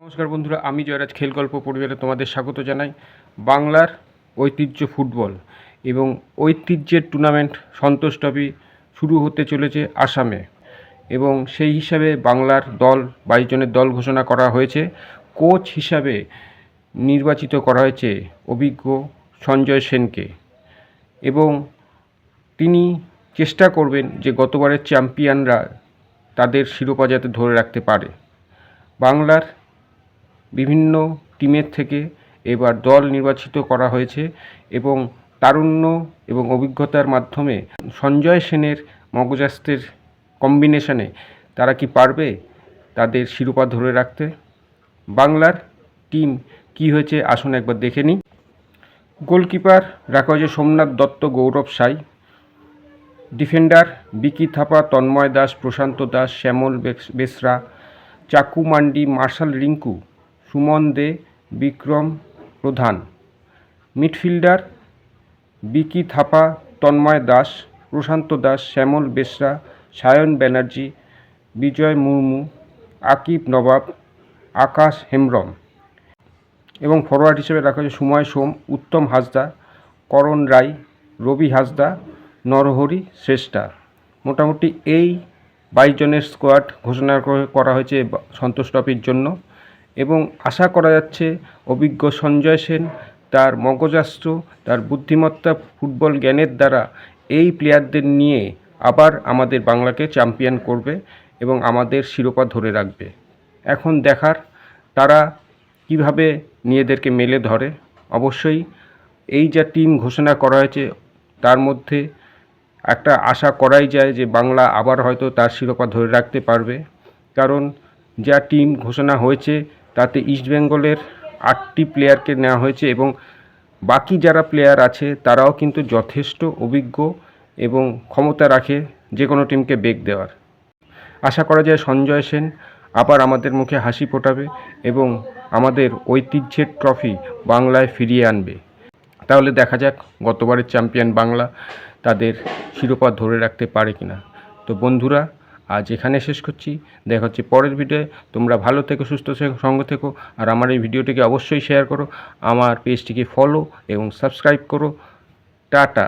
নমস্কার বন্ধুরা, আমি জয়রাজ খেল গল্প পরিবারে তোমাদের স্বাগত জানাই। বাংলার ঐতিহ্য ফুটবল এবং ঐতিহ্যের টুর্নামেন্ট সন্তোষ ট্রফি শুরু হতে চলেছে আসামে, এবং সেই হিসাবে বাংলার দল 22 জনের দল ঘোষণা করা হয়েছে। কোচ হিসাবে নির্বাচিত করা হয়েছে অভিজ্ঞ সঞ্জয় সেনকে, এবং তিনি চেষ্টা করবেন যে গতবারের চ্যাম্পিয়নরা তাদের শিরোপা যাতে ধরে রাখতে পারে। বাংলার বিভিন্ন টিমের থেকে এবার দল নির্বাচিত করা হয়েছে, এবং তারুণ্য এবং অভিজ্ঞতার মাধ্যমে সঞ্জয় সেনের মগজাস্তের কম্বিনেশনে তারা কি পারবে তাদের শিরোপা ধরে রাখতে? বাংলার টিম কি হয়েছে আসুন একবার দেখে নিই। গোলকিপার রাখা হয়েছে সোমনাথ দত্ত, গৌরব সাই। ডিফেন্ডার বিকি থাপা, তন্ময় দাস, প্রশান্ত দাস, শ্যামল বেসরা, চাকু মান্ডি, মার্শাল রিঙ্কু, সুমন দে, বিক্রম প্রধান। মিডফিল্ডার বিকি থাপা, তন্ময় দাস, প্রশান্ত দাস, শ্যামল বেসরা, সায়ন ব্যানার্জি, বিজয় মুর্মু, আকিব নবাব, আকাশ হেমব্রম। এবং ফরওয়ার্ড হিসেবে রাখা হয়েছে সুময় সোম, উত্তম হাসদা, করণ রায়, রবি হাসদা, নরহরি শ্রেষ্ঠা। মোটামুটি এই 22 জনের স্কোয়াড ঘোষণা করা হয়েছে সন্তোষ ট্রফির জন্য, এবং আশা করা যাচ্ছে অভিজ্ঞ সঞ্জয় সেন তার মগজাস্ত্র, তার বুদ্ধিমত্তা, ফুটবল জ্ঞানের দ্বারা এই প্লেয়ারদের নিয়ে আবার আমাদের বাংলাকে চ্যাম্পিয়ন করবে এবং আমাদের শিরোপা ধরে রাখবে। এখন দেখার তারা কিভাবে নিজেদেরকে মেলে ধরে। অবশ্যই এই যা টিম ঘোষণা করা হয়েছে তার মধ্যে একটা আশা করাই যায় যে বাংলা আবার হয়তো তার শিরোপা ধরে রাখতে পারবে, কারণ যা টিম ঘোষণা হয়েছে তাতে ইস্টবেঙ্গলের 8টি প্লেয়ারকে নেওয়া হয়েছে, এবং বাকি যারা প্লেয়ার আছে তারাও কিন্তু যথেষ্ট অভিজ্ঞ এবং ক্ষমতা রাখে যে কোনো টিমকে বেগ দেওয়ার। আশা করা যায় সঞ্জয় সেন আবার আমাদের মুখে হাসি ফোটাবে এবং আমাদের ঐতিহ্যের ট্রফি বাংলায় ফিরিয়ে আনবে। তাহলে দেখা যাক গতবারের চ্যাম্পিয়ন বাংলা তাদের শিরোপা ধরে রাখতে পারে কিনা। তো বন্ধুরা, আজ এখানে শেষ করছি। দেখা হচ্ছে পরের ভিডিওয়ে। তোমরা ভালো থেকো, সুস্থ সঙ্গে থেকো, আর আমার এই ভিডিওটিকে অবশ্যই শেয়ার করো, আমার পেজটিকে ফলো এবং সাবস্ক্রাইব করো। টাটা।